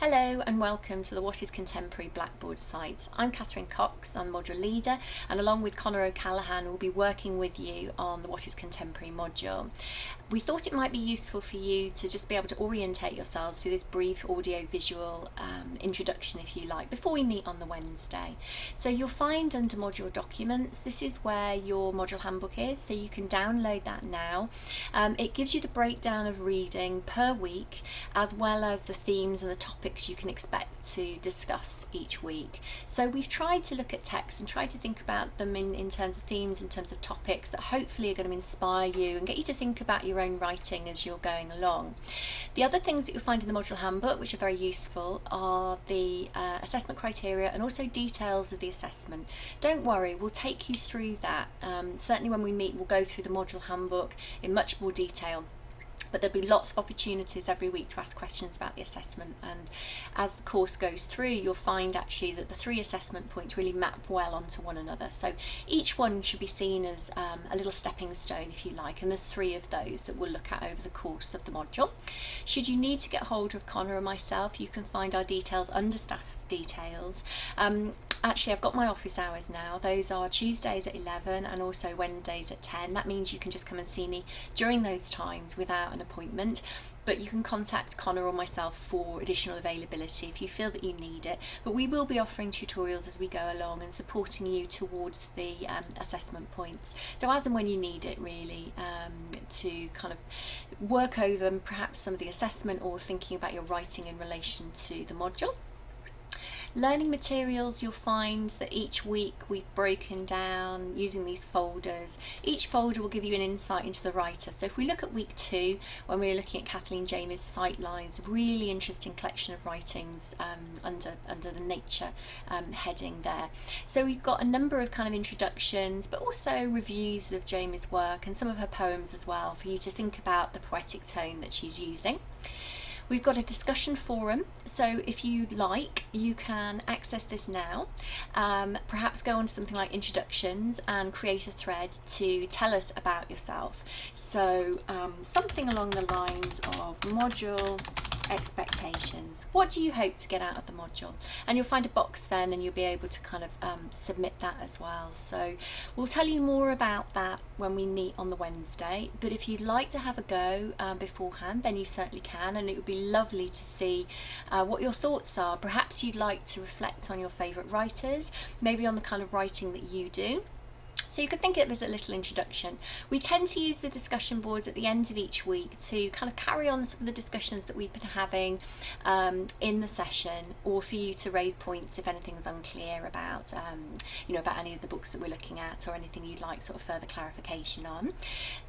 Hello and welcome to the What is Contemporary Blackboard site. I'm Catherine Cox, I'm module leader, and along with Conor O'Callaghan we'll be working with you on the What is Contemporary module. We thought it might be useful for you to just be able to orientate yourselves through this brief audio-visual introduction, if you like, before we meet on the Wednesday. So you'll find under module documents, this is where your module handbook is, so you can download that now. It gives you the breakdown of reading per week, as well as the themes and the topics you can expect to discuss each week. So we've tried to look at texts and tried to think about them in terms of themes, in terms of topics that hopefully are going to inspire you and get you to think about your own writing as you're going along. The other things that you'll find in the module handbook which are very useful are the assessment criteria and also details of the assessment. Don't worry, we'll take you through that. Certainly when we meet we'll go through the module handbook in much more detail. But there'll be lots of opportunities every week to ask questions about the assessment, and as the course goes through you'll find actually that the three assessment points really map well onto one another. So each one should be seen as a little stepping stone, if you like, and there's three of those that we'll look at over the course of the module. Should you need to get hold of Conor or myself, you can find our details under staff details. Actually, I've got my office hours now. Those are Tuesdays at 11 and also Wednesdays at 10. That means you can just come and see me during those times without an appointment. But you can contact Conor or myself for additional availability if you feel that you need it. But we will be offering tutorials as we go along and supporting you towards the assessment points. So as and when you need it, really, to kind of work over perhaps some of the assessment or thinking about your writing in relation to the module. Learning materials, you'll find that each week we've broken down using these folders. Each folder will give you an insight into the writer. So if we look at week 2, when we were looking at Kathleen Jamie's Sightlines, really interesting collection of writings under the nature heading there. So we've got a number of kind of introductions, but also reviews of Jamie's work and some of her poems as well, for you to think about the poetic tone that she's using. We've got a discussion forum, so if you like, you can access this now. Perhaps go on to something like introductions and create a thread to tell us about yourself. So something along the lines of module expectations. What do you hope to get out of the module? And you'll find a box then and you'll be able to kind of submit that as well. So we'll tell you more about that when we meet on the Wednesday, but if you'd like to have a go beforehand, then you certainly can, and it would be lovely to see what your thoughts are. Perhaps you'd like to reflect on your favourite writers, maybe on the kind of writing that you do. So you could think of it as a little introduction. We tend to use the discussion boards at the end of each week to kind of carry on some of the discussions that we've been having in the session, or for you to raise points if anything's unclear about about any of the books that we're looking at, or anything you'd like sort of further clarification on.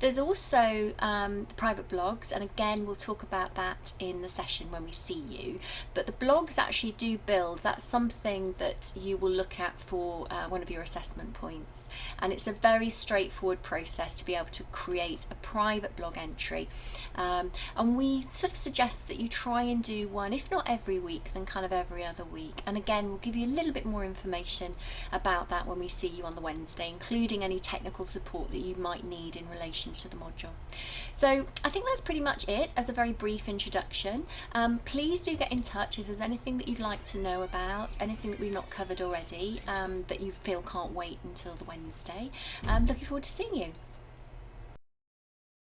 There's also the private blogs, and again we'll talk about that in the session when we see you. But the blogs actually do build. That's something that you will look at for one of your assessment points. And it's a very straightforward process to be able to create a private blog entry, and we sort of suggest that you try and do one, if not every week, then kind of every other week. And again, we'll give you a little bit more information about that when we see you on the Wednesday, including any technical support that you might need in relation to the module. So I think that's pretty much it as a very brief introduction. Please do get in touch if there's anything that you'd like to know about, anything that we've not covered already, that you feel can't wait until the Wednesday. Looking forward to seeing you.